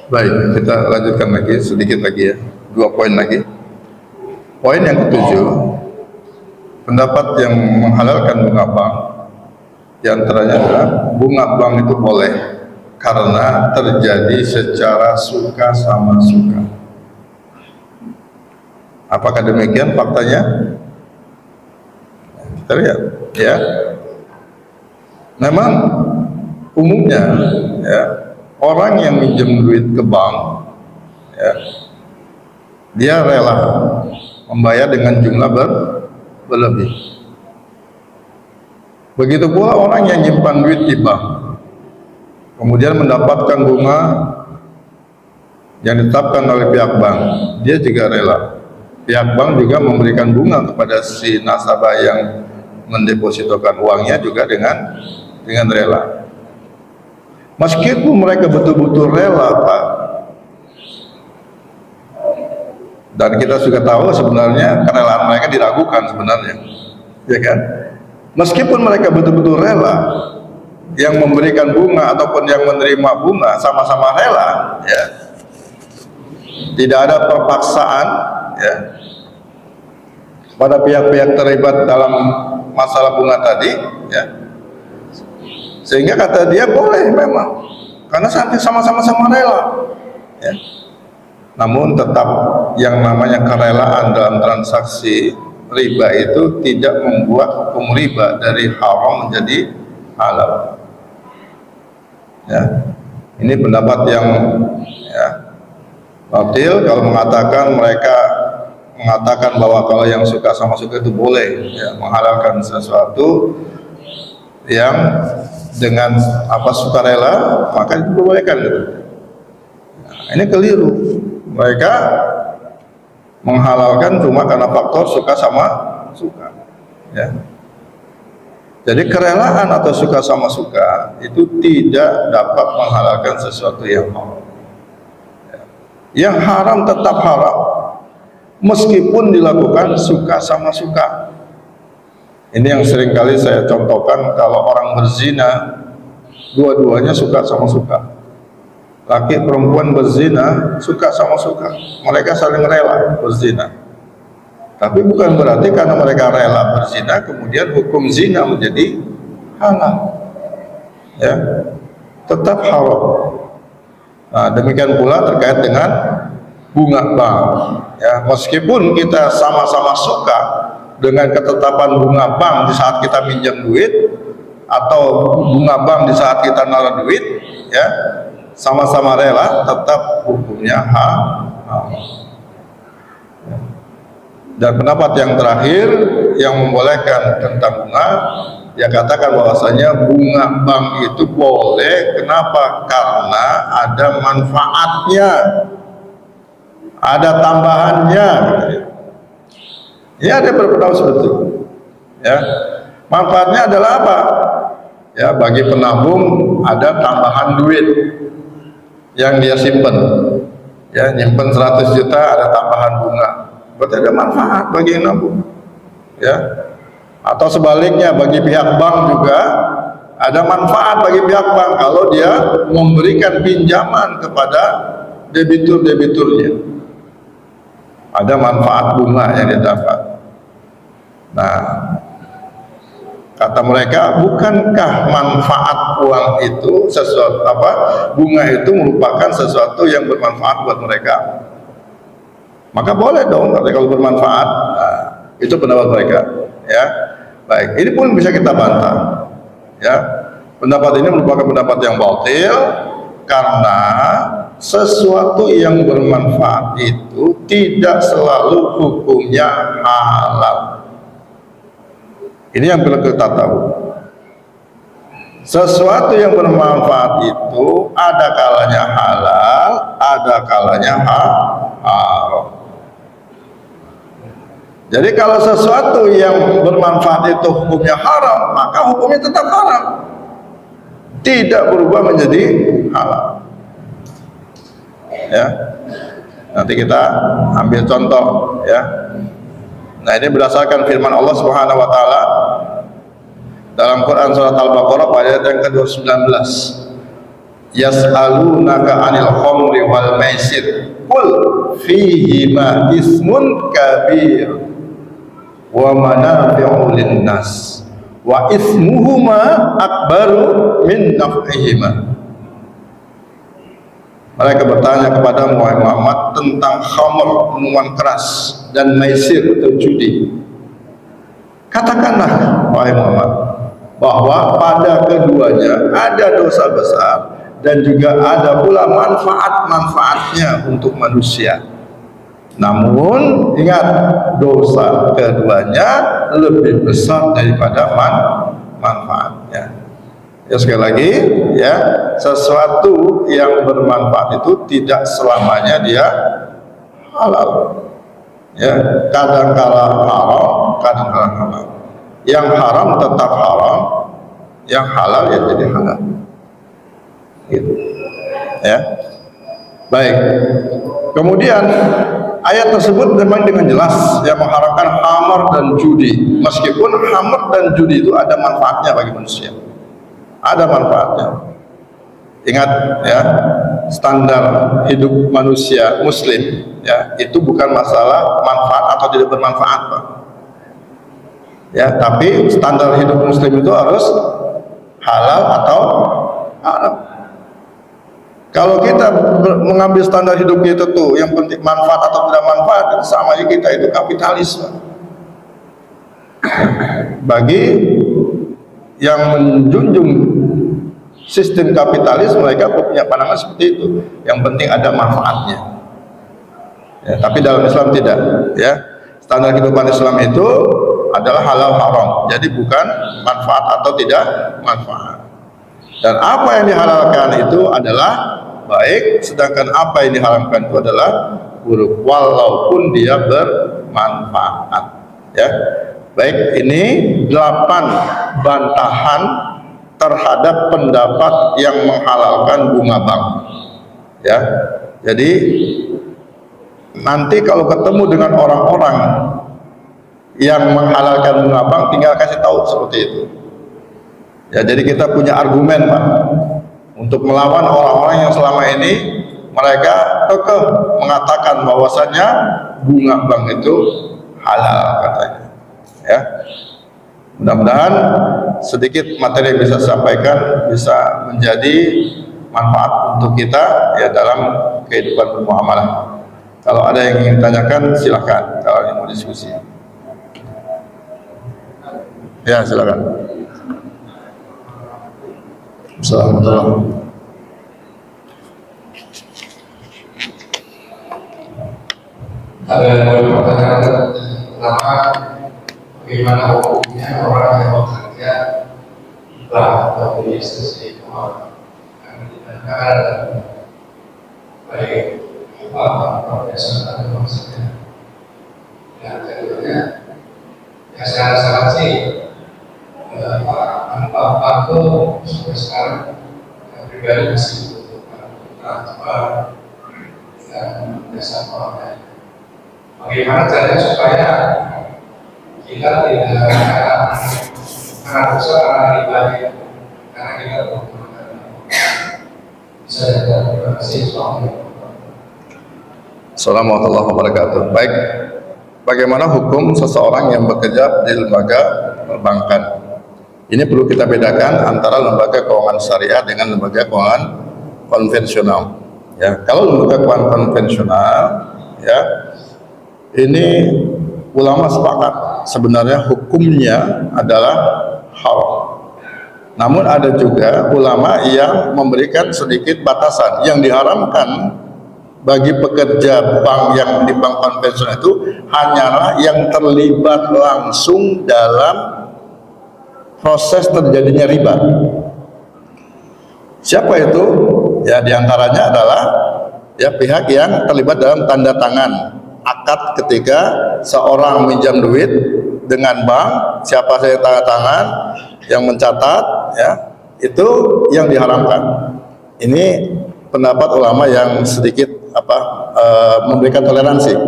Baik, kita lanjutkan lagi sedikit lagi ya, 2 poin lagi. Poin yang ketujuh, pendapat yang menghalalkan bunga bank, diantaranya adalah bunga bank itu boleh karena terjadi secara suka sama suka. Apakah demikian faktanya? Kita lihat ya. Memang umumnya ya, orang yang minjem duit ke bank ya, dia rela membayar dengan jumlah berlebih. Begitu pula orang yang nyimpan duit di bank kemudian mendapatkan bunga yang ditetapkan oleh pihak bank, dia juga rela. Pihak bank juga memberikan bunga kepada si nasabah yang mendepositokan uangnya juga dengan rela. Meskipun mereka betul-betul rela, Pak, dan kita juga tahu sebenarnya kerelaan mereka diragukan sebenarnya, ya kan? Meskipun mereka betul-betul rela, yang memberikan bunga ataupun yang menerima bunga sama-sama rela, ya, tidak ada perpaksaan, ya, pada pihak-pihak terlibat dalam masalah bunga tadi, ya. Sehingga kata dia boleh memang, karena sama-sama rela, ya. Namun tetap yang namanya kerelaan dalam transaksi riba itu tidak membuat hukum riba dari haram menjadi halal. Ya, ini pendapat yang ya, batil kalau mereka mengatakan bahwa kalau yang suka sama suka itu boleh ya, menghalalkan sesuatu yang dengan apa sukarela maka diperbolehkan gitu. Nah, ini keliru. Mereka menghalalkan cuma karena faktor suka sama suka, ya. Jadi kerelaan atau suka sama suka itu tidak dapat menghalalkan sesuatu yang haram. Ya. Yang haram tetap haram meskipun dilakukan suka sama suka. Ini yang seringkali saya contohkan, kalau orang berzina dua-duanya suka sama suka. Laki perempuan berzina suka sama suka, mereka saling rela berzina. Tapi bukan berarti karena mereka rela berzina kemudian hukum zina menjadi halal, ya, tetap haram. Nah, demikian pula terkait dengan bunga bank, ya, meskipun kita sama-sama suka dengan ketetapan bunga bank di saat kita minjam duit atau bunga bank di saat kita naruh duit, ya, sama-sama rela, tetap hukumnya haram. Dan pendapat yang terakhir yang membolehkan tentang bunga, dia katakan bahwasanya bunga bank itu boleh. Kenapa? Karena ada manfaatnya, ada tambahannya. Ya, ada berpendapat seperti itu. Ya, manfaatnya adalah apa? Ya, bagi penabung ada tambahan duit yang dia simpen. Ya, nyimpen 100 juta ada tambahan bunga. Berarti ada manfaat bagi yang nabung, ya. Atau sebaliknya bagi pihak bank juga ada manfaat bagi pihak bank kalau dia memberikan pinjaman kepada debitur-debiturnya, ada manfaat bunga yang didapat. Nah, kata mereka, bukankah manfaat uang itu sesuatu apa? Bunga itu merupakan sesuatu yang bermanfaat buat mereka. Maka boleh dong kalau bermanfaat. Nah, itu pendapat mereka, ya. Baik, ini pun bisa kita bantah, ya. Pendapat ini merupakan pendapat yang batil karena sesuatu yang bermanfaat itu tidak selalu hukumnya halal. Ini yang perlu kita tahu. Sesuatu yang bermanfaat itu ada kalanya halal, ada kalanya haram. Jadi kalau sesuatu yang bermanfaat itu hukumnya haram, maka hukumnya tetap haram, tidak berubah menjadi halal. Ya, nanti kita ambil contoh, ya. Nah, ini berdasarkan firman Allah Subhanahu wa taala dalam Quran surat Al-Baqarah ayat yang ke-19. Yas'alunaka 'anil khamri wal maisir qul fihima ismun kabir wa manafi'u linnas wa ismuhuma akbaru min naf'ihima. Mereka bertanya kepada Muhammad tentang khamr, minuman keras, dan maisir atau judi. Katakanlah wahai Muhammad bahwa pada keduanya ada dosa besar dan juga ada pula manfaat-manfaatnya untuk manusia. Namun ingat, dosa keduanya lebih besar daripada manfaatnya. Ya, sekali lagi, ya, sesuatu yang bermanfaat itu tidak selamanya dia halal. Ya, kadang-kala haram, kadang-kala halal. Yang haram tetap haram, yang halal ya jadi halal. Gitu. Ya. Baik. Kemudian ayat tersebut memang dengan jelas yang mengharamkan khamr dan judi. Meskipun khamr dan judi itu ada manfaatnya bagi manusia. Ada manfaatnya. Ingat ya, standar hidup manusia muslim ya, itu bukan masalah manfaat atau tidak bermanfaat, Pak. Ya, tapi standar hidup muslim itu harus halal atau haram. Kalau kita mengambil standar hidup kita tuh yang penting manfaat atau tidak manfaat, sama aja kita itu kapitalis. Bagi yang menjunjung sistem kapitalis, mereka punya pandangan seperti itu. Yang penting ada manfaatnya. Ya, tapi dalam Islam tidak. Ya, standar kehidupan Islam itu adalah halal haram. Jadi bukan manfaat atau tidak manfaat. Dan apa yang dihalalkan itu adalah baik, sedangkan apa yang diharamkan itu adalah buruk, walaupun dia bermanfaat. Ya, baik, ini 8 bantahan terhadap pendapat yang menghalalkan bunga bank. Ya, jadi nanti kalau ketemu dengan orang-orang yang menghalalkan bunga bank, tinggal kasih tahu seperti itu. Ya, jadi kita punya argumen Pak untuk melawan orang-orang yang selama ini mereka kekeh mengatakan bahwasannya bunga bank itu halal katanya. Ya, mudah-mudahan sedikit materi yang bisa saya sampaikan bisa menjadi manfaat untuk kita ya dalam kehidupan bermuamalah. Kalau ada yang ingin tanyakan silahkan, kalau yang mau diskusi. Ya, silakan. Assalamualaikum. Ada pertanyaan pertama, bagaimana hukumnya orang yang bekerja atau di institusi keuangan? Karena baik profesional atau maksudnya yang keduanya ya secara sangat sih Pak itu sampai sekarang pribadi masih membutuhkan transfer dan jasa keuangan. Bagaimana caranya supaya kita tidak karena besar karena riba karena kita menggunakan bisa ya, terima kasih. Assalamualaikum warahmatullahi wabarakatuh. Baik, bagaimana hukum seseorang yang bekerja di lembaga perbankan? Ini perlu kita bedakan antara lembaga keuangan syariah dengan lembaga keuangan konvensional. Ya, kalau lembaga keuangan konvensional, ya, ini ulama sepakat sebenarnya hukumnya adalah haram. Namun ada juga ulama yang memberikan sedikit batasan yang diharamkan bagi pekerja bank yang di bank konvensional itu hanyalah yang terlibat langsung dalam proses terjadinya riba. Siapa itu? Ya, diantaranya adalah ya pihak yang terlibat dalam tanda tangan akad ketika seorang minjam duit dengan bank, siapa saya tanda tangan yang mencatat, ya itu yang diharamkan. Ini pendapat ulama yang sedikit memberikan toleransi.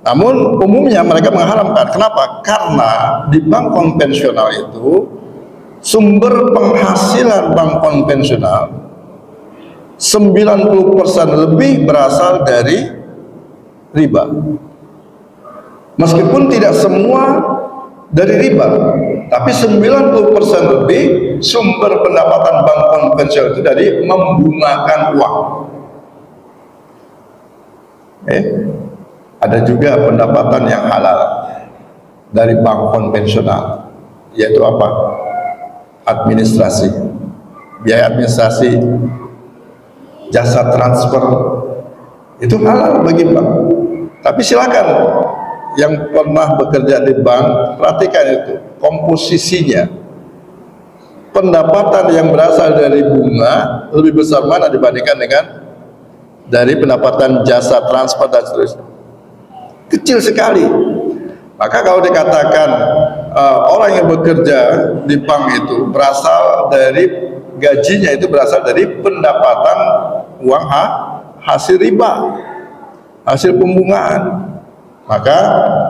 Namun umumnya mereka mengharamkan. Kenapa? Karena di bank konvensional itu sumber penghasilan bank konvensional 90% lebih berasal dari riba. Meskipun tidak semua dari riba, tapi 90% lebih sumber pendapatan bank konvensional itu dari membungakan uang. Ada juga pendapatan yang halal dari bank konvensional, yaitu apa? Administrasi, biaya administrasi, jasa transfer, itu halal bagi bank. Tapi silakan yang pernah bekerja di bank, perhatikan itu komposisinya. Pendapatan yang berasal dari bunga lebih besar mana dibandingkan dengan dari pendapatan jasa transfer dan seterusnya? Kecil sekali. Maka kalau dikatakan orang yang bekerja di bank itu berasal dari gajinya itu berasal dari pendapatan uang hasil riba, hasil pembungaan, maka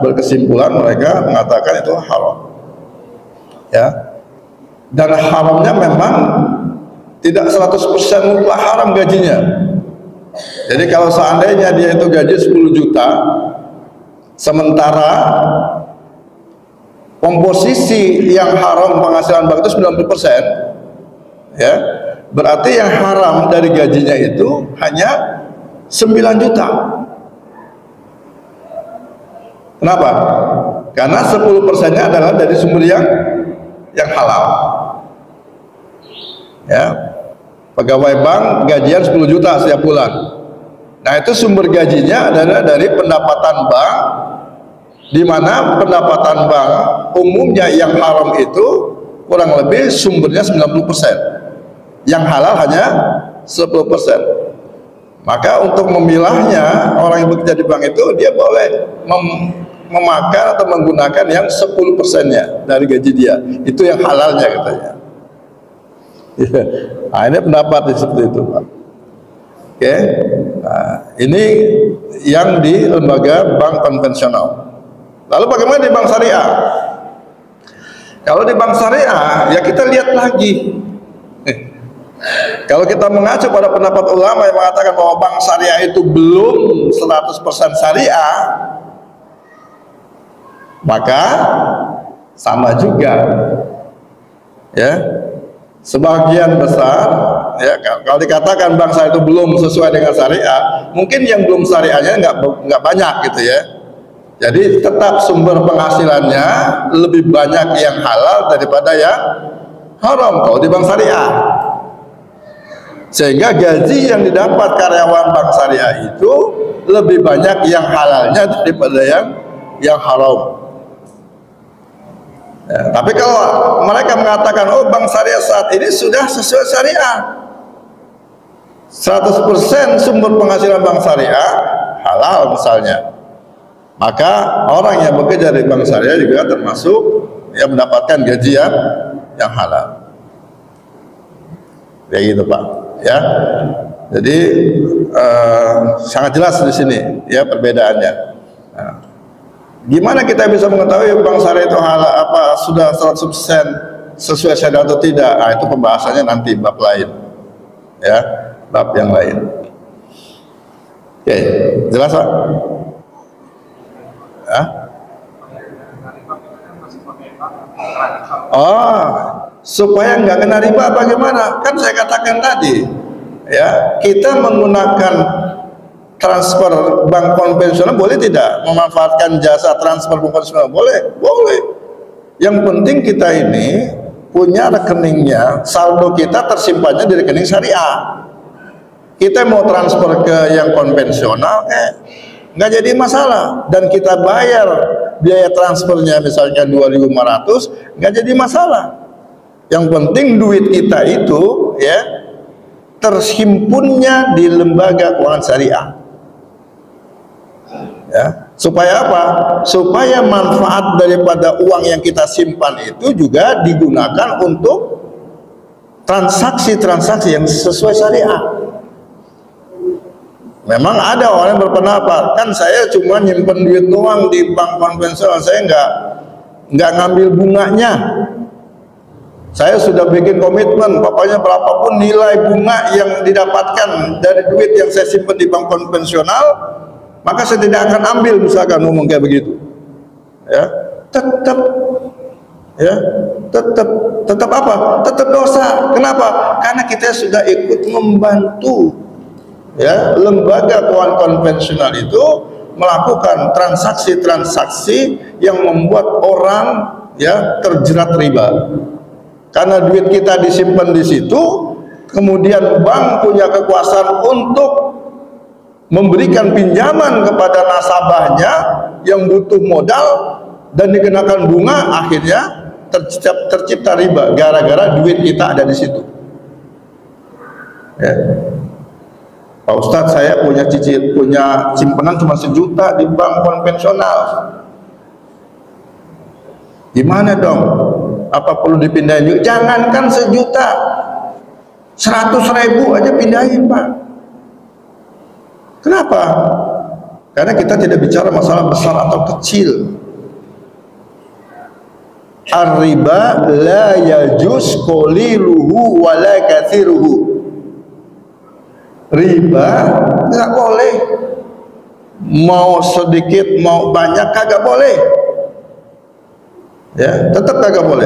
berkesimpulan mereka mengatakan itu haram. Ya, dan haramnya memang tidak 100% mutlak haram gajinya. Jadi kalau seandainya dia itu gaji 10 juta, sementara komposisi yang haram penghasilan bank itu 90%, ya, berarti yang haram dari gajinya itu hanya 9 juta. Kenapa? Karena 10%-nya adalah dari sumber yang halal. Ya, pegawai bank gajian 10 juta setiap bulan. Nah, itu sumber gajinya adalah dari pendapatan bank, di mana pendapatan bank umumnya yang haram itu kurang lebih sumbernya 90%, yang halal hanya 10%. Maka untuk memilahnya orang yang bekerja di bank itu dia boleh memakan atau menggunakan yang 10%-nya dari gaji dia, itu yang halalnya katanya. Nah, ini pendapat seperti itu, Pak. Oke, nah, ini yang di lembaga bank konvensional. Lalu bagaimana di bank syariah? Kalau di bank syariah, ya kita lihat lagi. Kalau kita mengacu pada pendapat ulama yang mengatakan bahwa bank syariah itu belum 100% syariah, maka sama juga, ya. Sebagian besar, ya, kalau dikatakan bank syariah itu belum sesuai dengan syariah, mungkin yang belum syariahnya nggak banyak gitu ya. Jadi tetap sumber penghasilannya lebih banyak yang halal daripada yang haram kalau di bank syariah. Sehingga gaji yang didapat karyawan bank syariah itu lebih banyak yang halalnya daripada yang haram. Ya, tapi kalau mereka mengatakan, oh bank syariah saat ini sudah sesuai syariah, 100% sumber penghasilan bank syariah halal misalnya, maka orang yang bekerja di bank syariah juga termasuk yang mendapatkan gaji yang halal. Kayak gitu Pak, ya. Jadi sangat jelas di sini ya perbedaannya. Nah, gimana kita bisa mengetahui bank syariah itu halal apa sudah 100% sesuai syariat atau tidak? Nah, itu pembahasannya nanti bab lain, ya, bab yang lain. Oke, jelas Pak? Ya? Oh, supaya nggak kena riba bagaimana? Kan saya katakan tadi, ya, kita menggunakan transfer bank konvensional boleh tidak? Memanfaatkan jasa transfer bank konvensional boleh? Boleh. Yang penting kita ini punya rekeningnya, saldo kita tersimpannya di rekening syariah. Kita mau transfer ke yang konvensional, nggak jadi masalah, dan kita bayar biaya transfernya misalnya 2.500, nggak jadi masalah. Yang penting duit kita itu ya terhimpunnya di lembaga keuangan syariah, ya, supaya apa? Supaya manfaat daripada uang yang kita simpan itu juga digunakan untuk transaksi-transaksi yang sesuai syariah. Memang ada orang yang berpendapat, kan saya cuma nyimpen duit doang di bank konvensional, saya nggak ngambil bunganya. Saya sudah bikin komitmen, pokoknya berapapun nilai bunga yang didapatkan dari duit yang saya simpen di bank konvensional, maka saya tidak akan ambil, misalkan ngomong kayak begitu. Ya, tetap apa? Tetap dosa. Kenapa? Karena kita sudah ikut membantu, ya, lembaga keuangan konvensional itu melakukan transaksi-transaksi yang membuat orang ya terjerat riba. Karena duit kita disimpan di situ, kemudian bank punya kekuasaan untuk memberikan pinjaman kepada nasabahnya yang butuh modal dan dikenakan bunga, akhirnya tercipta riba gara-gara duit kita ada di situ. Ya. Pak Ustadz, saya punya simpanan cuma 1 juta di bank konvensional. Gimana dong? Apa perlu dipindahin juga? Jangankan 1 juta, 100.000 aja pindahin Pak. Kenapa? Karena kita tidak bicara masalah besar atau kecil. Ar-riba la yajuz qaliluhu wa la katsiruhu. Riba nggak boleh, mau sedikit mau banyak kagak boleh, ya, tetap kagak boleh.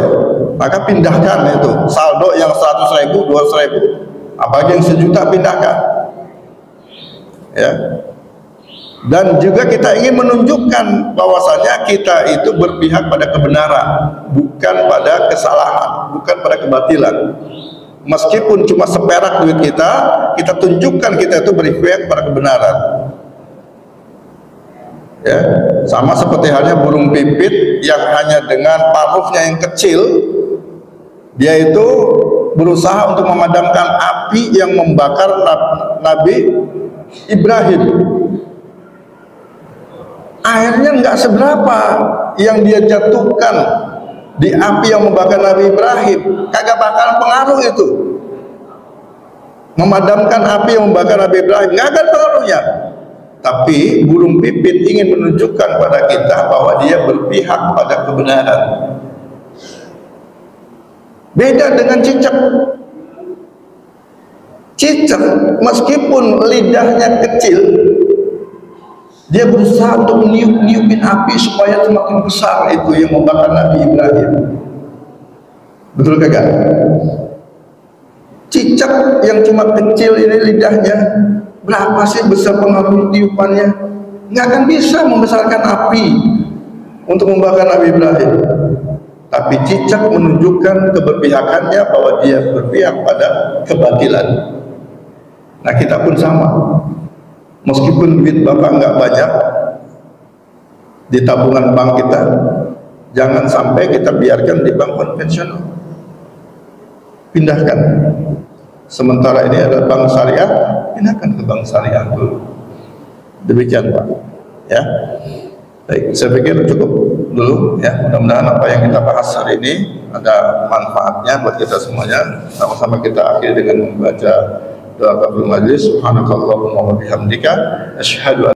Maka pindahkan itu saldo yang 100.000, 200.000, apalagi yang 1 juta pindahkan, ya. Dan juga kita ingin menunjukkan bahwasanya kita itu berpihak pada kebenaran, bukan pada kesalahan, bukan pada kebatilan. Meskipun cuma seperak duit kita, kita tunjukkan kita itu berpihak pada kebenaran. Ya, sama seperti halnya burung pipit yang hanya dengan paruhnya yang kecil, dia itu berusaha untuk memadamkan api yang membakar Nabi Ibrahim. Akhirnya nggak seberapa yang dia jatuhkan di api yang membakar Nabi Ibrahim, kagak bakalan pengaruh itu. Memadamkan api yang membakar Nabi Ibrahim nggak ada pengaruhnya. Tapi burung pipit ingin menunjukkan pada kita bahwa dia berpihak pada kebenaran. Beda dengan cicak. Cicak meskipun lidahnya kecil, dia berusaha untuk niupin api supaya semakin besar. Itu yang membakar Nabi Ibrahim. Betul kagak? Cicak yang cuma kecil ini lidahnya, berapa sih besar pengaruh tiupannya? Nggak akan bisa membesarkan api untuk membakar Nabi Ibrahim. Tapi cicak menunjukkan keberpihakannya bahwa dia berpihak pada kebatilan. Nah, kita pun sama. Meskipun duit Bapak nggak banyak di tabungan bank kita, jangan sampai kita biarkan di bank konvensional. Pindahkan. Sementara ini ada bank syariah, pindahkan ke bank syariah dulu. Demikian Pak. Ya. Baik, saya pikir cukup dulu ya. Mudah-mudahan apa yang kita bahas hari ini ada manfaatnya buat kita semuanya. Sama-sama kita akhiri dengan membaca doa kafaratul majlis. Subhanakallahumma wa bihamdika asyhadu